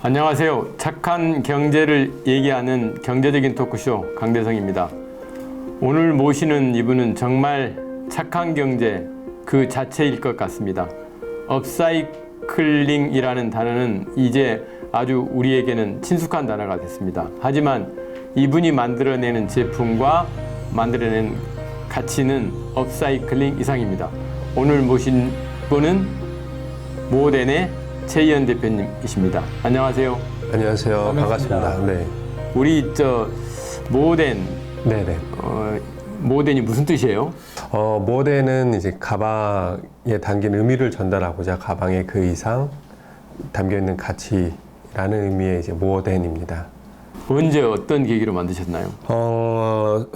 안녕하세요. 착한 경제를 얘기하는 경제적인 토크쇼 강대성입니다. 오늘 모시는 이분은 정말 착한 경제 그 자체일 것 같습니다. 업사이클링이라는 단어는 이제 아주 우리에게는 친숙한 단어가 됐습니다. 하지만 이분이 만들어내는 제품과 만들어낸 가치는 업사이클링 이상입니다. 오늘 모신 분은 모덴의 최희연 대표님이십니다. 안녕하세요. 안녕하세요. 반갑습니다. 네. 우리 모덴. 네네. 모덴이 무슨 뜻이에요? 모덴은 이제 가방에 담긴 의미를 전달하고자 가방의 그 이상 담겨 있는 가치라는 의미의 이제 모덴입니다. 언제 어떤 계기로 만드셨나요?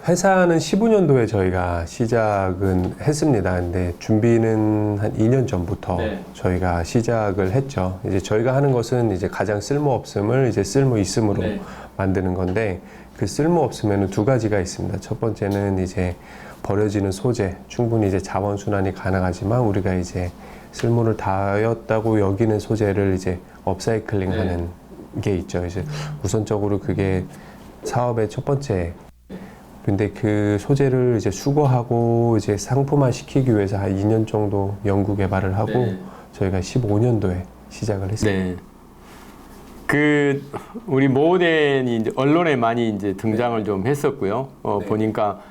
회사는 15년도에 저희가 시작은 했습니다. 근데 준비는 한 2년 전부터 저희가 시작을 했죠. 이제 저희가 하는 것은 이제 가장 쓸모 없음을 이제 쓸모 있음으로 만드는 건데, 그 쓸모 없음에는 두 가지가 있습니다. 첫 번째는 이제 버려지는 소재, 충분히 이제 자원 순환이 가능하지만 우리가 이제 쓸모를 다하였다고 여기는 소재를 이제 업사이클링 하는 게 있죠. 이제 우선적으로 그게 사업의 첫 번째. 근데 그 소재를 이제 수거하고 이제 상품화 시키기 위해서 한 2년 정도 연구 개발을 하고 저희가 15년도에 시작을 했습니다. 우리 모덴이 이제 언론에 많이 이제 등장을 좀 했었고요. 보니까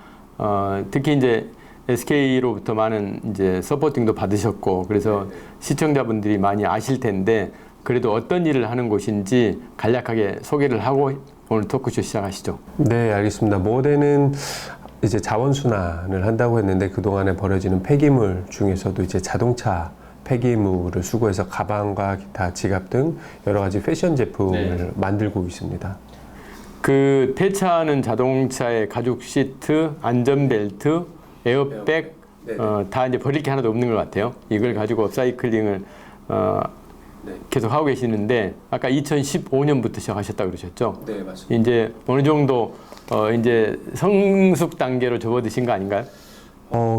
특히 이제 SK로부터 많은 이제 서포팅도 받으셨고, 그래서 시청자분들이 많이 아실 텐데, 그래도 어떤 일을 하는 곳인지 간략하게 소개를 하고 오늘 토크쇼 시작하시죠. 네, 알겠습니다. 모덴은 이제 자원순환을 한다고 했는데, 그동안에 버려지는 폐기물 중에서도 이제 자동차 폐기물을 수거해서 가방과 기타 지갑 등 여러 가지 패션 제품을 만들고 있습니다. 그 폐차하는 자동차의 가죽 시트, 안전벨트, 에어백 다 이제 버릴 게 하나도 없는 것 같아요. 이걸 가지고 업사이클링을 계속 하고 계시는데, 아까 2015년부터 시작하셨다고 그러셨죠? 네, 맞습니다. 이제 어느 정도 이제 성숙 단계로 접어드신 거 아닌가요?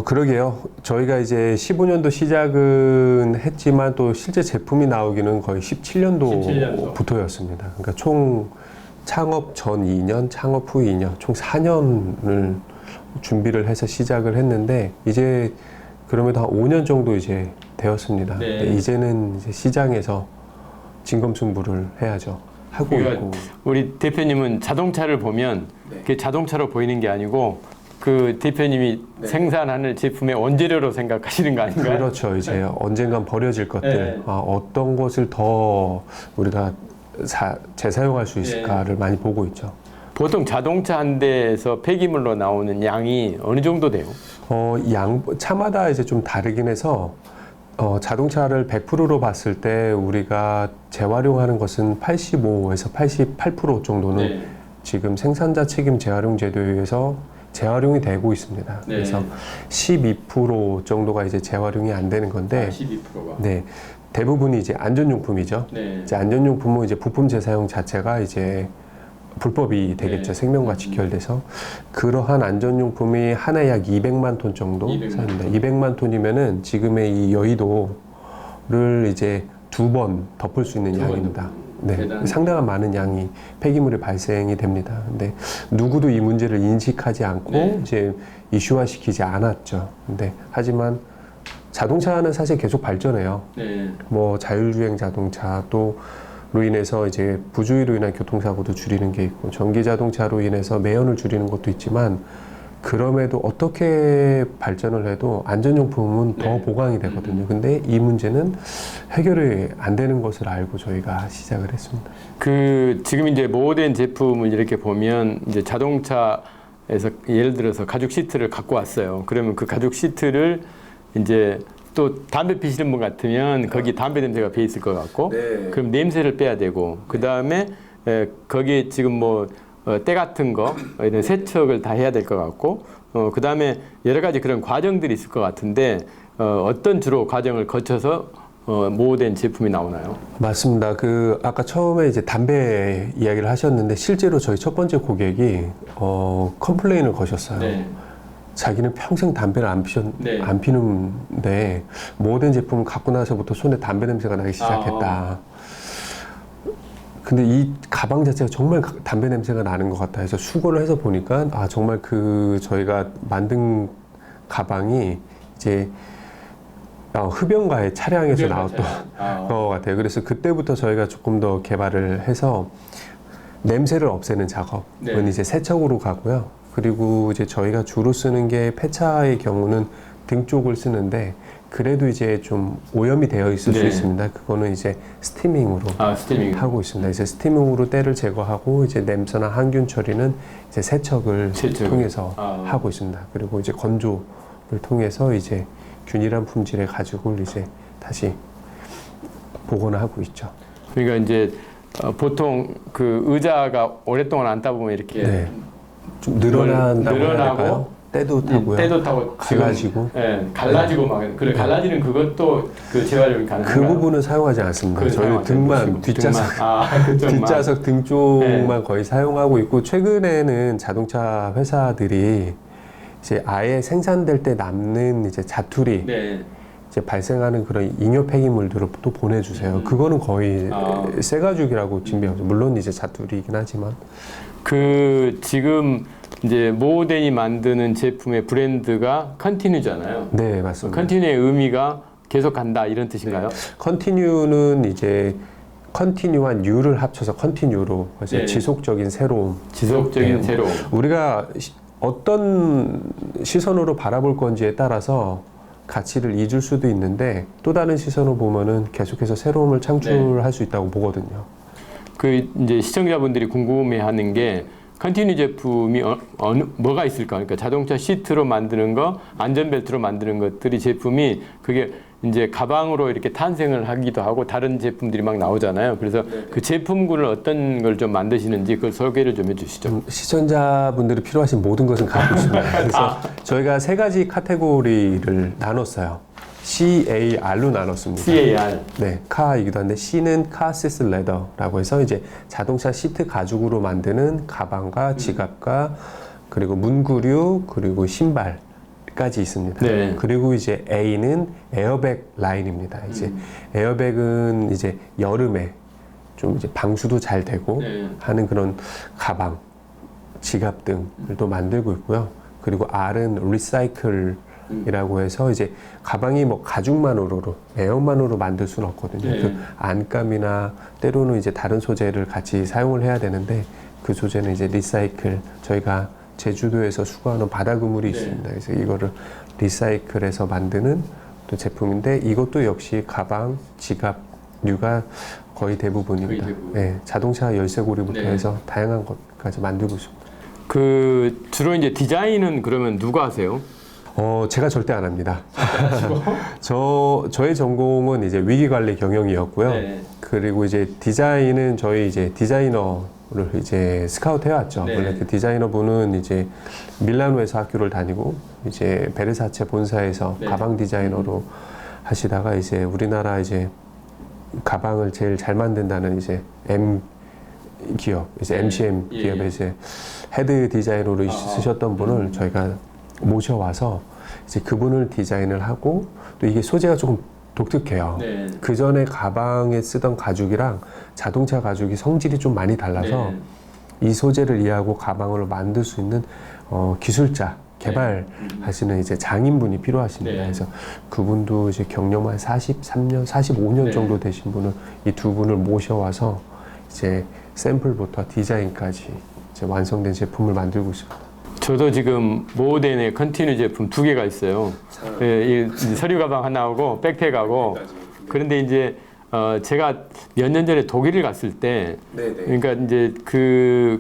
그러게요. 저희가 이제 15년도 시작은 했지만 또 실제 제품이 나오기는 거의 17년도부터였습니다. 그러니까 총 창업 전 2년, 창업 후 2년, 총 4년을 준비를 해서 시작을 했는데, 이제 그럼에도 한 5년 정도 이제 되었습니다. 이제는 이제 시장에서 진검승부를 해야죠. 하고 있고. 우리 대표님은 자동차를 보면 그게 자동차로 보이는 게 아니고 그 대표님이 생산하는 제품의 원재료로 생각하시는 거 아닌가요? 그렇죠. 이제 언젠간 버려질 것들, 어떤 것을 더 우리가 재사용할 수 있을까를 많이 보고 있죠. 보통 자동차 한 대에서 폐기물로 나오는 양이 어느 정도 돼요? 차마다 이제 좀 다르긴 해서, 자동차를 100%로 봤을 때 우리가 재활용하는 것은 85에서 88% 정도는 지금 생산자 책임 재활용 제도에 의해서 재활용이 되고 있습니다. 그래서 12% 정도가 이제 재활용이 안 되는 건데, 12%가. 네, 대부분이 이제 안전용품이죠. 이제 안전용품은 이제 부품 재사용 자체가 이제 불법이 되겠죠. 생명과 직결돼서. 그러한 안전용품이 한 해 약 200만 톤 정도 삽니다. 200만 톤이면은 지금의 이 여의도를 이제 2번 덮을 수 있는 양입니다. 네, 상당한 많은 양이 폐기물이 발생이 됩니다. 근데 누구도 이 문제를 인식하지 않고 이제 이슈화시키지 않았죠. 근데 하지만 자동차는 사실 계속 발전해요. 뭐 자율주행 자동차 또 로 인해서 이제 부주의로 인한 교통사고도 줄이는 게 있고, 전기 자동차로 인해서 매연을 줄이는 것도 있지만, 그럼에도 어떻게 발전을 해도 안전용품은 더 보강이 되거든요. 근데 이 문제는 해결이 안 되는 것을 알고 저희가 시작을 했습니다. 지금 이제 모덴 제품을 이렇게 보면 이제 자동차에서 예를 들어서 가죽 시트를 갖고 왔어요. 그러면 그 가죽 시트를 이제 또 담배 피시는 분 같으면 거기 담배 냄새가 배 있을 것 같고, 그럼 냄새를 빼야 되고, 그 다음에 거기에 지금 때 같은 거 이런 세척을 다 해야 될 것 같고, 그 다음에 여러 가지 그런 과정들이 있을 것 같은데, 어떤 주로 과정을 거쳐서 모된 제품이 나오나요? 맞습니다. 아까 처음에 이제 담배 이야기를 하셨는데, 실제로 저희 첫 번째 고객이 컴플레인을 거셨어요. 자기는 평생 담배를 안 피는데 모든 제품을 갖고 나서부터 손에 담배 냄새가 나기 시작했다. 근데 이 가방 자체가 정말 담배 냄새가 나는 것 같다 해서 수거를 해서 보니까 아 정말 그 저희가 만든 가방이 이제 흡연가의 차량에서 나왔던 것 같아요. 그래서 그때부터 저희가 조금 더 개발을 해서 냄새를 없애는 작업은 이제 세척으로 가고요. 그리고 이제 저희가 주로 쓰는 게 폐차의 경우는 등 쪽을 쓰는데 그래도 이제 좀 오염이 되어 있을 수 있습니다. 그거는 이제 스티밍으로 하고 있습니다. 이제 스티밍으로 때를 제거하고 이제 냄새나 항균 처리는 이제 세척을 통해서 하고 있습니다. 그리고 이제 건조를 통해서 이제 균일한 품질의 가죽을 이제 다시 복원하고 있죠. 그러니까 이제 보통 그 의자가 오랫동안 앉다 보면 이렇게 좀 늘어나고 때도 타고요. 때도 타고 갈라지고. 갈라지고 막 그래 갈라지는 그것도 그 재활용이 가능한가요? 그 부분은 사용하지 않습니다. 저희 등만 뒷좌석 등 쪽만 거의 사용하고 있고 최근에는 자동차 회사들이 이제 아예 생산될 때 남는 이제 자투리 이제 발생하는 그런 잉여 폐기물들을 또 보내주세요. 그거는 거의 새 가죽이라고 진비하죠. 물론 이제 자투리이긴 하지만 그 지금 이제 모덴이 만드는 제품의 브랜드가 컨티뉴잖아요. 네, 맞습니다. 컨티뉴의 의미가 계속 간다 이런 뜻인가요? 컨티뉴는 이제 컨티뉴한 뉴를 합쳐서 컨티뉴로 그래서 지속적인 새로움. 지속적인 새로움. 우리가 어떤 시선으로 바라볼 건지에 따라서 가치를 잊을 수도 있는데 또 다른 시선으로 보면은 계속해서 새로움을 창출할 수 있다고 보거든요. 그 이제 시청자분들이 궁금해하는 게 컨티뉴 제품이 뭐가 있을까? 그러니까 자동차 시트로 만드는 거, 안전벨트로 만드는 것들이 제품이 그게 이제 가방으로 이렇게 탄생을 하기도 하고 다른 제품들이 막 나오잖아요. 그래서 그 제품군을 어떤 걸 좀 만드시는지 그걸 소개를 좀 해주시죠. 시청자분들이 필요하신 모든 것은 갖고 있습니다. 그래서 저희가 세 가지 카테고리를 나눴어요. CAR로 나눴습니다. CAR. 네, 카이기도 한데 C는 카시스 레더라고 해서 이제 자동차 시트 가죽으로 만드는 가방과 지갑과 그리고 문구류 그리고 신발까지 있습니다. 네. 그리고 이제 A는 에어백 라인입니다. 이제 에어백은 이제 여름에 좀 이제 방수도 잘 되고 하는 그런 가방, 지갑 등을 또 만들고 있고요. 그리고 R은 리사이클 이라고 해서 이제 가방이 뭐 가죽만으로 에어만으로 만들 수는 없거든요. 그 안감이나 때로는 이제 다른 소재를 같이 사용을 해야 되는데 그 소재는 이제 리사이클 저희가 제주도에서 수거하는 바다 그물이 있습니다. 그래서 이거를 리사이클해서 만드는 또 제품인데 이것도 역시 가방, 지갑류가 거의 대부분입니다. 네, 자동차 열쇠고리부터 해서 다양한 것까지 만들고 있습니다. 그 주로 이제 디자인은 그러면 누가 하세요? 제가 절대 안 합니다. 저의 전공은 이제 위기관리 경영이었고요. 그리고 이제 디자인은 저희 이제 디자이너를 이제 스카우트 해왔죠. 원래 그 디자이너분은 이제 밀라노에서 학교를 다니고 이제 베르사체 본사에서 가방 디자이너로 하시다가 이제 우리나라 이제 가방을 제일 잘 만든다는 이제 M 기업, 이제 MCM 기업에 이제 헤드 디자이너로 쓰셨던 분을 저희가 모셔와서 이제 그분을 디자인을 하고 또 이게 소재가 조금 독특해요. 그 전에 가방에 쓰던 가죽이랑 자동차 가죽이 성질이 좀 많이 달라서 이 소재를 이해하고 가방을 만들 수 있는 기술자 개발하시는 이제 장인분이 필요하십니다. 그래서 그분도 이제 경력 한 43년, 45년 정도 되신 분을 이 두 분을 모셔와서 이제 샘플부터 디자인까지 이제 완성된 제품을 만들고 있습니다. 저도 지금 모덴의 컨티뉴 제품 2개가 있어요. 이 서류 가방 하나하고 백팩하고. 그런데 이제 제가 몇 년 전에 독일을 갔을 때, 그러니까 이제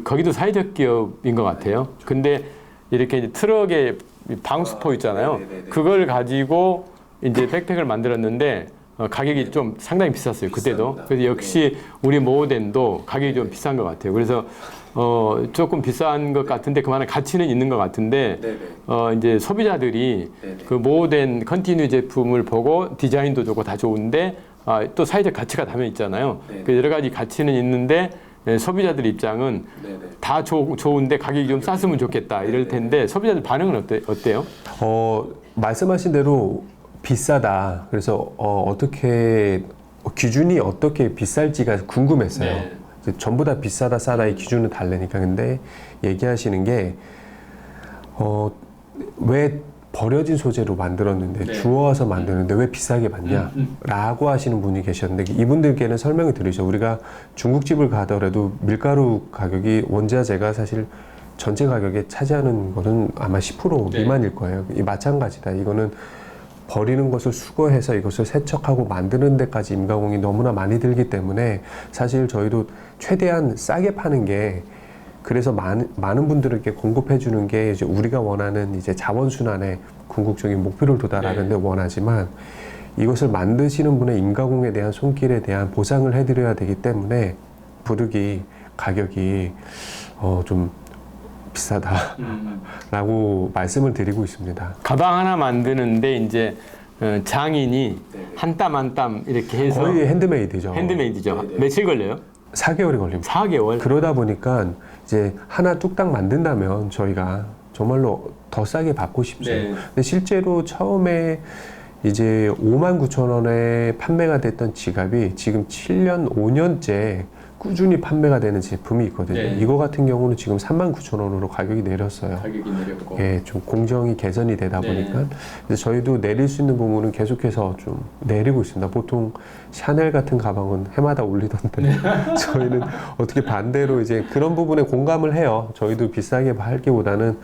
거기도 사회적 기업인 것 같아요. 근데 이렇게 이제 트럭에 방수포 있잖아요. 그걸 가지고 이제 백팩을 만들었는데 가격이 좀 상당히 비쌌어요. 그때도. 그래서 역시 우리 모덴도 가격이 좀 비싼 것 같아요. 그래서 조금 비싼 것 같은데 그만한 가치는 있는 것 같은데 이제 소비자들이 그 모덴 컨티뉴 제품을 보고 디자인도 좋고 다 좋은데 또 사회적 가치가 담겨 있잖아요. 그 여러 가지 가치는 있는데 소비자들 입장은 다 좋은데 가격이 좀 쌌으면 좋겠다 이럴 텐데 소비자들 반응은 어때요? 말씀하신 대로 비싸다. 그래서 어떻게 기준이 어떻게 비쌀지가 궁금했어요. 이제 전부 다 비싸다 싸다 이 기준은 다르니까. 근데 얘기하시는 게 왜 버려진 소재로 만들었는데 네. 주워와서 만드는데 왜 비싸게 받냐 라고 하시는 분이 계셨는데, 이분들께는 설명을 드리죠. 우리가 중국집을 가더라도 밀가루 가격이 원자재가 사실 전체 가격에 차지하는 것은 아마 10% 네. 미만일 거예요. 이 마찬가지다. 이거는 버리는 것을 수거해서 이것을 세척하고 만드는 데까지 임가공이 너무나 많이 들기 때문에 사실 저희도 최대한 싸게 파는 게, 그래서 많은 분들에게 공급해 주는 게 이제 우리가 원하는 이제 자원순환의 궁극적인 목표를 도달하는 데 원하지만, 이것을 만드시는 분의 임가공에 대한 손길에 대한 보상을 해드려야 되기 때문에 부르기 가격이 좀 비싸다라고 말씀을 드리고 있습니다. 가방 하나 만드는데 이제 장인이 한 땀 한 땀 이렇게 해서 거의 핸드메이드죠. 핸드메이드죠. 며칠 걸려요? 4개월이 걸립니다. 4개월. 그러다 보니까 이제 하나 뚝딱 만든다면 저희가 정말로 더 싸게 받고 싶죠. 네. 근데 실제로 처음에 이제 59,000원에 판매가 됐던 지갑이 지금 7년, 5년째 꾸준히 판매가 되는 제품이 있거든요. 네. 이거 같은 경우는 지금 39,000원으로 가격이 내렸어요. 가격이 내렸고. 예, 좀 공정이 개선이 되다 네. 보니까 이제 저희도 내릴 수 있는 부분은 계속해서 좀 내리고 있습니다. 보통 샤넬 같은 가방은 해마다 올리던데 저희는 어떻게 반대로 이제 그런 부분에 공감을 해요. 저희도 비싸게 팔기보다는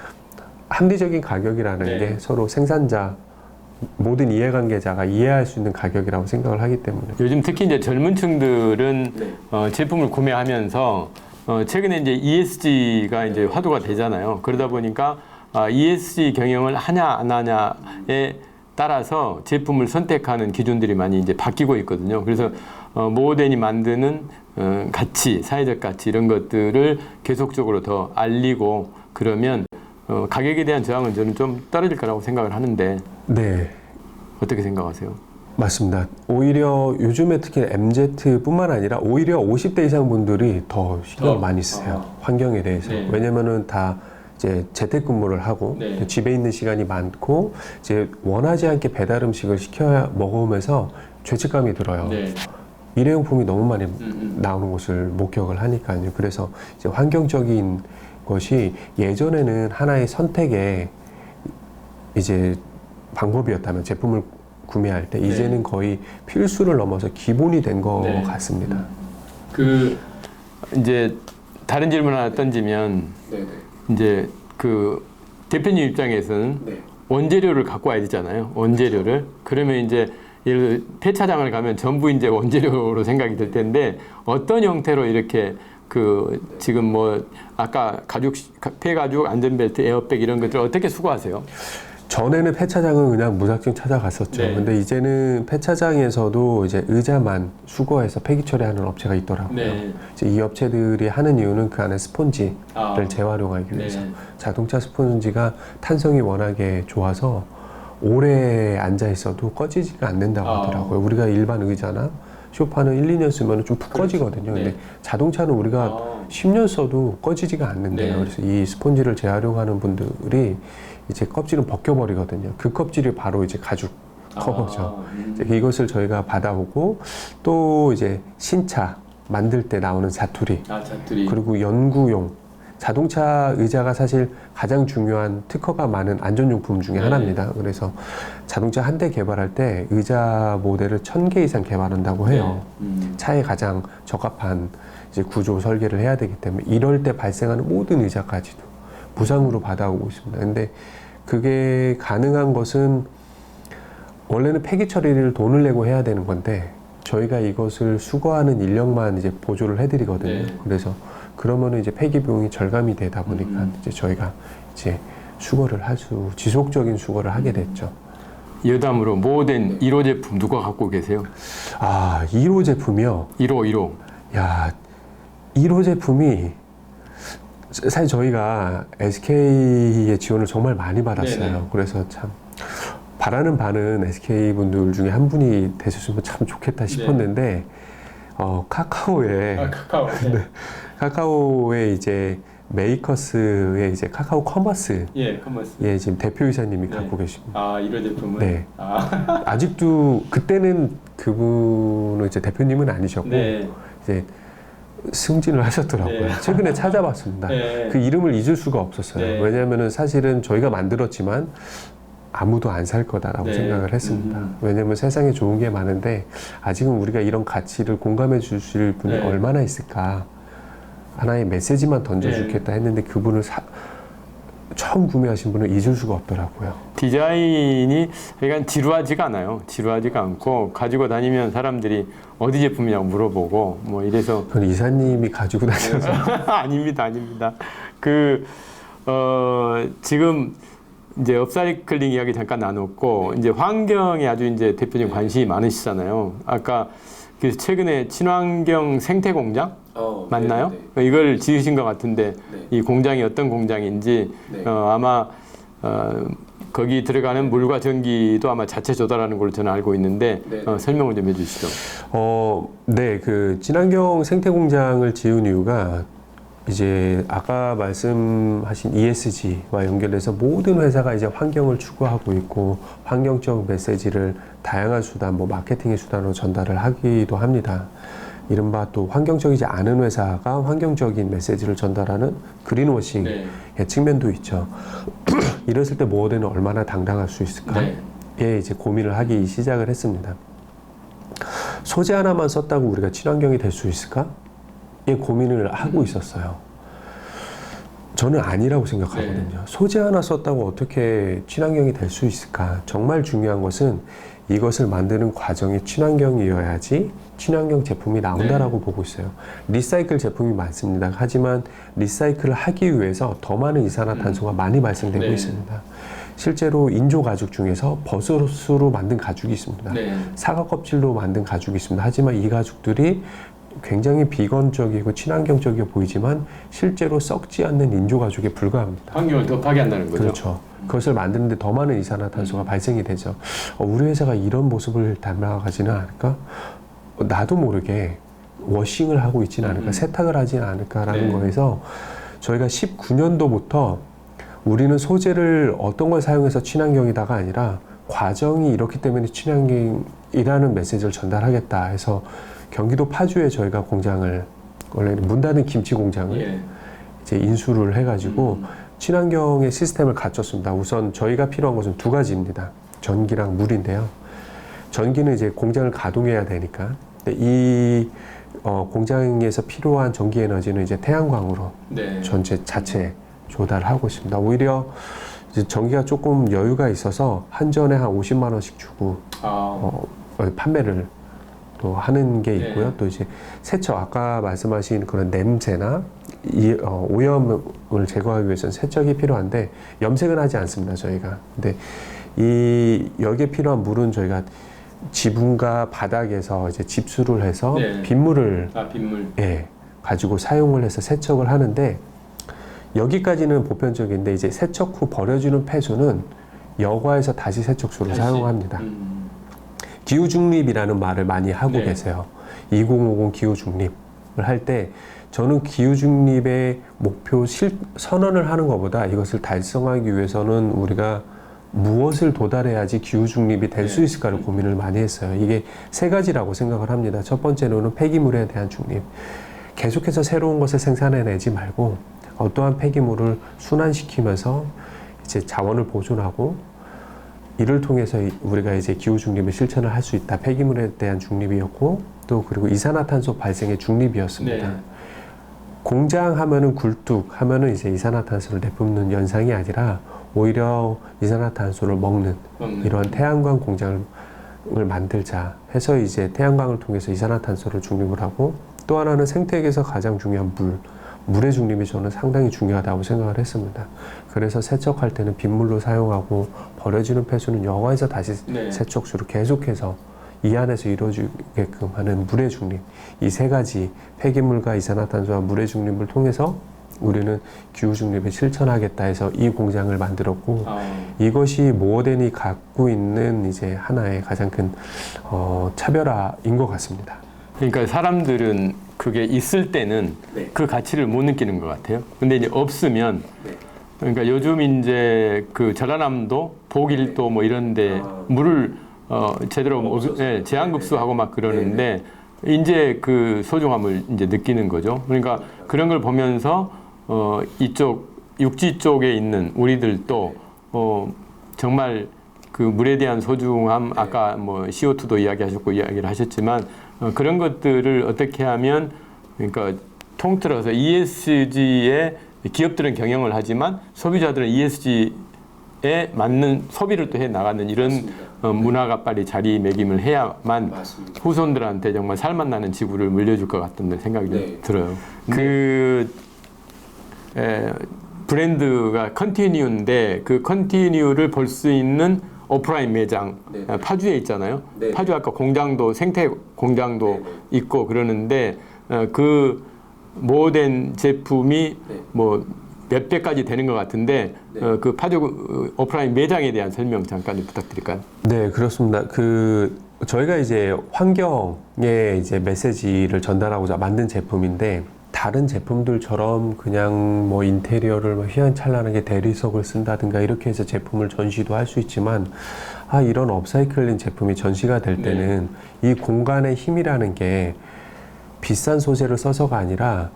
합리적인 가격이라는 네. 게 서로 생산자, 모든 이해관계자가 이해할 수 있는 가격이라고 생각을 하기 때문에. 요즘 특히 이제 젊은 층들은 제품을 구매하면서 최근에 이제 ESG가 이제 화두가 되잖아요. 그러다 보니까 ESG 경영을 하냐 안 하냐에 따라서 제품을 선택하는 기준들이 많이 이제 바뀌고 있거든요. 그래서 모덴이 만드는 가치, 사회적 가치 이런 것들을 계속적으로 더 알리고 그러면 가격에 대한 저항은 저는 좀 떨어질 거라고 생각을 하는데 네. 어떻게 생각하세요? 맞습니다. 오히려 요즘에 특히 MZ뿐만 아니라 오히려 50대 이상 분들이 더 신경을 많이 쓰세요. 환경에 대해서. 네. 왜냐면은 다 이제 재택근무를 하고 네. 집에 있는 시간이 많고 이제 원하지 않게 배달 음식을 시켜 먹으면서 죄책감이 들어요. 네. 일회용품이 너무 많이 나오는 것을 목격을 하니까요. 그래서 이제 환경적인 것이 예전에는 하나의 선택의 이제 방법이었다면 제품을 구매할 때 이제는 거의 필수를 넘어서 기본이 된 것 같습니다. 그 이제 다른 질문 하나 던지면 이제 그 대표님 입장에서는 원재료를 갖고 와야 되잖아요. 원재료를. 그러면 이제 예를 들어 폐차장을 가면 전부 이제 원재료로 생각이 들 텐데 어떤 형태로 이렇게 그 지금 뭐 아까 폐가죽, 안전벨트, 에어백 이런 것들 어떻게 수거하세요? 전에는 폐차장은 그냥 무작정 찾아갔었죠. 네. 근데 이제는 폐차장에서도 이제 의자만 수거해서 폐기 처리하는 업체가 있더라고요. 네. 이제 이 업체들이 하는 이유는 그 안에 스펀지를 재활용하기 위해서. 네. 자동차 스펀지가 탄성이 워낙에 좋아서 오래 앉아 있어도 꺼지지가 않는다고 하더라고요. 우리가 일반 의자나 소파는 1, 2년 쓰면 좀 푹 꺼지거든요. 네. 근데 자동차는 우리가 10년 써도 꺼지지가 않는데요. 네. 그래서 이 스펀지를 재활용하는 분들이 이제 껍질은 벗겨버리거든요. 그 껍질이 바로 이제 가죽 커버죠. 이제 이것을 저희가 받아오고 또 이제 신차 만들 때 나오는 자투리, 자투리. 그리고 연구용. 자동차 의자가 사실 가장 중요한 특허가 많은 안전용품 중에 하나입니다. 그래서 자동차 한 대 개발할 때 의자 모델을 1000개 이상 개발한다고 해요. 차에 가장 적합한 이제 구조 설계를 해야 되기 때문에 이럴 때 발생하는 모든 의자까지도 무상으로 받아오고 있습니다. 근데 그게 가능한 것은 원래는 폐기 처리를 돈을 내고 해야 되는 건데 저희가 이것을 수거하는 인력만 이제 보조를 해드리거든요. 그래서 그러면은 이제 폐기 비용이 절감이 되다 보니까 이제 저희가 이제 수거를 지속적인 수거를 하게 됐죠. 여담으로 모덴 1호 제품 누가 갖고 계세요? 1호 제품이요? 1호. 야, 1호 제품이 사실 저희가 SK의 지원을 정말 많이 받았어요. 네네. 그래서 참 바라는 바는 SK 분들 중에 한 분이 되셨으면 참 좋겠다 싶었는데 카카오에 네, 카카오에 이제 메이커스의 이제 카카오 커머스 커머스. 지금 대표이사님이 갖고 계십니다. 1호 제품은? 네. 아직도 그때는 그분은 이제 대표님은 아니셨고 이제 승진을 하셨더라고요. 네. 최근에 찾아봤습니다. 네. 그 이름을 잊을 수가 없었어요. 네. 왜냐하면 사실은 저희가 만들었지만 아무도 안 살 거다라고 네. 생각을 했습니다. 왜냐하면 세상에 좋은 게 많은데 아직은 우리가 이런 가치를 공감해 주실 분이 네. 얼마나 있을까. 하나의 메시지만 던져주겠다 했는데 그분을 처음 구매하신 분은 잊을 수가 없더라고요. 디자인이 약간 지루하지가 않아요. 지루하지가 않고 가지고 다니면 사람들이 어디 제품이냐고 물어보고 뭐 이래서 그건 이사님이 가지고 다녀서 아닙니다, 아닙니다. 지금 이제 업사이클링 이야기 잠깐 나눴고 이제 환경에 아주 이제 대표적인 관심이 많으시잖아요. 아까 그 최근에 친환경 생태 공장 맞나요? 이걸 지으신 것 같은데 이 공장이 어떤 공장인지 아마 거기 들어가는 물과 전기도 아마 자체 조달하는 걸로 저는 알고 있는데 설명을 좀 해주시죠. 네, 그 친환경 생태 공장을 지은 이유가 이제 아까 말씀하신 ESG와 연결해서 모든 회사가 이제 환경을 추구하고 있고 환경적 메시지를 다양한 수단, 뭐 마케팅의 수단으로 전달을 하기도 합니다. 이른바 또 환경적이지 않은 회사가 환경적인 메시지를 전달하는 그린워싱의 측면도 있죠. 이랬을 때 모어덴은 얼마나 당당할 수 있을까에 이제 고민을 하기 시작을 했습니다. 소재 하나만 썼다고 우리가 친환경이 될 수 있을까? 고민을 하고 있었어요. 저는 아니라고 생각하거든요. 소재 하나 썼다고 어떻게 친환경이 될 수 있을까? 정말 중요한 것은 이것을 만드는 과정이 친환경이어야지 친환경 제품이 나온다라고 보고 있어요. 리사이클 제품이 많습니다. 하지만 리사이클을 하기 위해서 더 많은 이산화탄소가 많이 발생되고 있습니다. 실제로 인조 가죽 중에서 버섯으로 만든 가죽이 있습니다. 사과 껍질로 만든 가죽이 있습니다. 하지만 이 가죽들이 굉장히 비건적이고 친환경적이어 보이지만 실제로 썩지 않는 인조 가죽에 불과합니다. 환경을 더 파괴한다는 거죠. 그렇죠. 그것을 만드는데 더 많은 이산화탄소가 발생이 되죠. 우리 회사가 이런 모습을 닮아가지는 않을까? 나도 모르게 워싱을 하고 있지는 않을까? 세탁을 하지는 않을까라는 거에서 저희가 19년도부터 우리는 소재를 어떤 걸 사용해서 친환경이다가 아니라 과정이 이렇기 때문에 친환경이라는 메시지를 전달하겠다 해서 경기도 파주에 저희가 공장을 원래 문 닫은 김치 공장을 이제 인수를 해가지고 친환경의 시스템을 갖췄습니다. 우선 저희가 필요한 것은 두 가지입니다. 전기랑 물인데요. 전기는 이제 공장을 가동해야 되니까 이 공장에서 필요한 전기 에너지는 이제 태양광으로 전체 자체 조달하고 있습니다. 오히려 이제 전기가 조금 여유가 있어서 한전에 한 50만 원씩 주고 판매를 또 하는 게 있고요. 또 이제 세척, 아까 말씀하신 그런 냄새나 오염을 제거하기 위해서는 세척이 필요한데 염색은 하지 않습니다, 저희가. 근데 여기에 필요한 물은 저희가 지붕과 바닥에서 이제 집수를 해서 빗물을 가지고 사용을 해서 세척을 하는데 여기까지는 보편적인데 이제 세척 후 버려지는 폐수는 여과에서 다시 세척수로 사용합니다. 기후중립이라는 말을 많이 하고 계세요. 2050 기후중립을 할 때 저는 기후중립의 목표 선언을 하는 것보다 이것을 달성하기 위해서는 우리가 무엇을 도달해야지 기후중립이 될 수 있을까를 고민을 많이 했어요. 이게 세 가지라고 생각을 합니다. 첫 번째로는 폐기물에 대한 중립. 계속해서 새로운 것을 생산해내지 말고 어떠한 폐기물을 순환시키면서 이제 자원을 보존하고 이를 통해서 우리가 이제 기후중립을 실천을 할 수 있다. 폐기물에 대한 중립이었고 또 그리고 이산화탄소 발생의 중립이었습니다. 공장 하면은 굴뚝 하면은 이제 이산화탄소를 내뿜는 현상이 아니라 오히려 이산화탄소를 먹는 이런 태양광 공장을 만들자 해서 이제 태양광을 통해서 이산화탄소를 중립을 하고 또 하나는 생태계에서 가장 중요한 물의 중립이 저는 상당히 중요하다고 생각을 했습니다. 그래서 세척할 때는 빗물로 사용하고 버려지는 폐수는 여과에서 다시 세척수로 계속해서 이 안에서 이루어지게끔 하는 물의 중립. 이 세 가지 폐기물과 이산화탄소와 물의 중립을 통해서 우리는 기후중립을 실천하겠다 해서 이 공장을 만들었고 이것이 모어덴이 갖고 있는 이제 하나의 가장 큰 차별화인 것 같습니다. 그러니까 사람들은 그게 있을 때는 그 가치를 못 느끼는 것 같아요. 근데 이제 없으면 그러니까 요즘 이제 그 전라남도 독일도 뭐 이런데 물을 제대로 제한급수하고 막 그러는데 이제 그 소중함을 이제 느끼는 거죠. 그러니까 그런 걸 보면서 이쪽 육지 쪽에 있는 우리들도 정말 그 물에 대한 소중함, 아까 뭐 CO2도 이야기하셨고 이야기를 하셨지만 그런 것들을 어떻게 하면, 그러니까 통틀어서 ESG에 기업들은 경영을 하지만 소비자들은 ESG에 맞는 소비를 또 해 나가는 이런 문화가 빨리 자리매김을 해야만 맞습니다. 후손들한테 정말 살맛나는 지구를 물려줄 것 같다는 생각이 네. 들어요. 브랜드가 컨티뉴인데 그 컨티뉴를 볼 수 있는 오프라인 매장 네. 파주에 있잖아요. 네. 파주 아까 공장도 생태 공장도 네. 있고 그러는데 그 모든 제품이 네. 뭐 몇 배까지 되는 것 같은데 네. 그 파주 오프라인 매장에 대한 설명 잠깐 좀 부탁드릴까요? 네, 그렇습니다. 저희가 이제 환경에 이제 메시지를 전달하고자 만든 제품인데, 다른 제품들처럼 그냥 뭐 인테리어를 뭐 휘황찬란하게 대리석을 쓴다든가 이렇게 해서 제품을 전시도 할 수 있지만, 이런 업사이클링 제품이 전시가 될 때는 이 공간의 힘이라는 게 비싼 소재를 써서가 아니라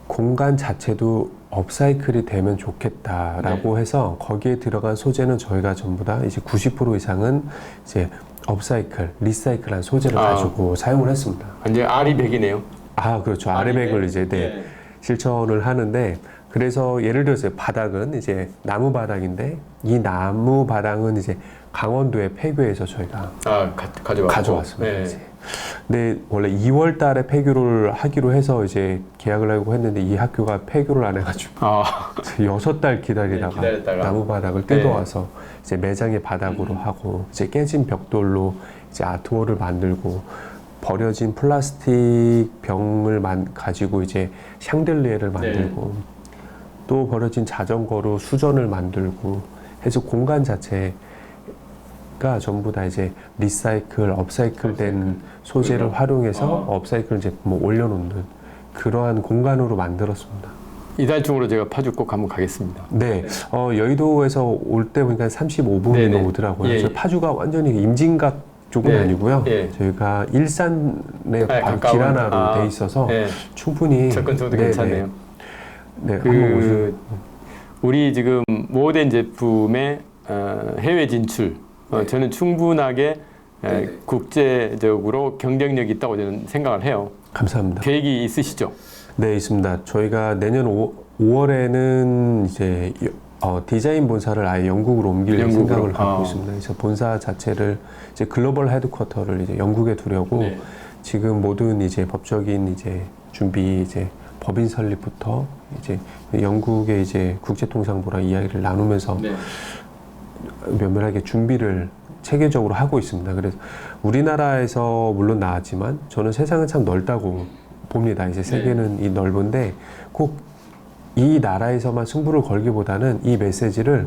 공간 자체도 업사이클이 되면 좋겠다라고 해서 거기에 들어간 소재는 저희가 전부 다 이제 90% 이상은 이제 업사이클, 리사이클한 소재를 가지고 사용을 했습니다. 이제 아리백이네요. 그렇죠. 아래백을 이제 실천을 하는데, 그래서 예를 들어서 바닥은 이제 나무 바닥인데, 이 나무 바닥은 이제 강원도의 폐교에서 저희가 가져왔습니다. 네. 이제. 근데 원래 2월 달에 폐교를 하기로 해서 이제 계약을 하고 했는데, 이 학교가 폐교를 안 해가지고 6달 기다리다가 나무 바닥을 뜯어와서 이제 매장의 바닥으로 하고, 이제 깨진 벽돌로 이제 아트월을 만들고, 버려진 플라스틱 병을 가지고 이제 샹들리에를 만들고, 또 버려진 자전거로 수전을 만들고 해서 공간 자체가 전부 다 이제 리사이클, 업사이클된 소재를 활용해서 업사이클 제품을 올려놓는 그러한 공간으로 만들었습니다. 이달 중으로 제가 파주 꼭 한번 가겠습니다. 네, 여의도에서 올 때 보니까 35분이 넘더라고요. 예. 파주가 완전히 임진각 쪽은 아니고요. 저희가 일산에 길 하나로 돼 있어서 충분히 접근성도 괜찮네요. 네, 한번 오시면. 우리 지금 모든 제품의 해외 진출, 저는 충분하게 국제적으로 경쟁력이 있다고 저는 생각을 해요. 감사합니다. 계획이 있으시죠? 네, 있습니다. 저희가 내년 5월에는 이제 디자인 본사를 아예 영국으로 옮길 생각을 갖고 있습니다. 그래서 본사 자체를 이제 글로벌 헤드쿼터를 이제 영국에 두려고 지금 모든 이제 법적인 이제 준비, 이제 법인 설립부터 이제 영국의 이제 국제통상부랑 이야기를 나누면서 면밀하게 준비를 체계적으로 하고 있습니다. 그래서 우리나라에서 물론 나왔지만 저는 세상은 참 넓다고 봅니다. 이제 세계는 이 넓은데 꼭 이 나라에서만 승부를 걸기보다는 이 메시지를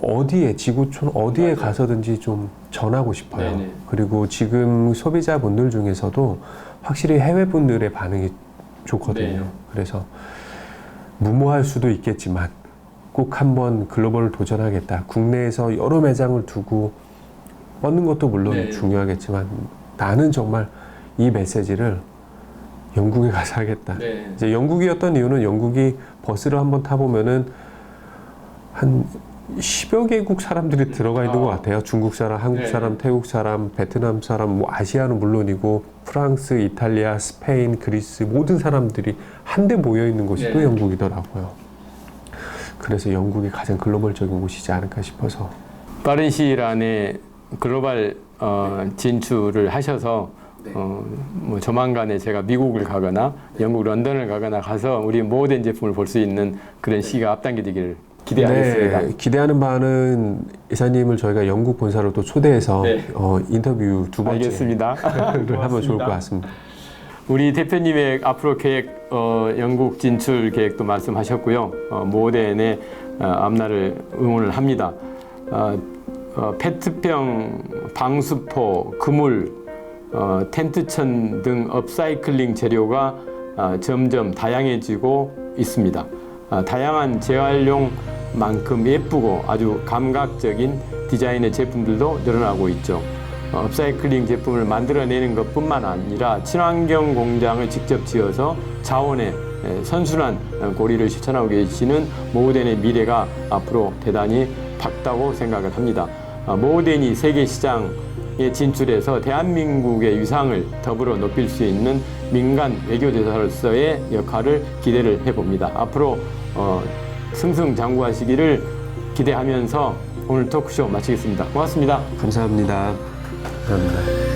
어디에, 지구촌 어디에 가서든지 좀 전하고 싶어요. 그리고 지금 소비자분들 중에서도 확실히 해외분들의 반응이 좋거든요. 그래서 무모할 수도 있겠지만 꼭 한번 글로벌을 도전하겠다. 국내에서 여러 매장을 두고 뻗는 것도 물론 중요하겠지만 나는 정말 이 메시지를 영국에 가서 하겠다. 이제 영국이었던 이유는 영국이 버스를 한번 타보면은 한 10여 개국 사람들이 들어가 있는 것 같아요. 중국 사람, 한국 사람, 태국 사람, 베트남 사람, 뭐 아시아는 물론이고 프랑스, 이탈리아, 스페인, 그리스 모든 사람들이 한데 모여 있는 곳이 또 영국이더라고요. 그래서 영국이 가장 글로벌적인 곳이지 않을까 싶어서 빠른 시일 안에 글로벌 진출을 하셔서 뭐 조만간에 제가 미국을 가거나 영국 런던을 가거나 가서 우리 모든 제품을 볼 수 있는 그런 시기가 앞당겨지기를 기대하겠습니다. 네, 기대하는 바는 이사님을 저희가 영국 본사로 또 초대해서 인터뷰 두 번째를 알겠습니다. 하면 좋을 것 같습니다. 우리 대표님의 앞으로 계획, 영국 진출 계획도 말씀하셨고요. 모덴의 앞날을 응원을 합니다. 페트병, 방수포, 그물, 텐트천 등 업사이클링 재료가 점점 다양해지고 있습니다. 다양한 재활용만큼 예쁘고 아주 감각적인 디자인의 제품들도 늘어나고 있죠. 업사이클링 제품을 만들어내는 것뿐만 아니라 친환경 공장을 직접 지어서 자원의 선순환 고리를 실천하고 계시는 모덴의 미래가 앞으로 대단히 밝다고 생각을 합니다. 모덴이 세계 시장에 진출해서 대한민국의 위상을 더불어 높일 수 있는 민간 외교대사로서의 역할을 기대를 해봅니다. 앞으로 승승장구하시기를 기대하면서 오늘 토크쇼 마치겠습니다. 고맙습니다. 감사합니다. 감사합니다.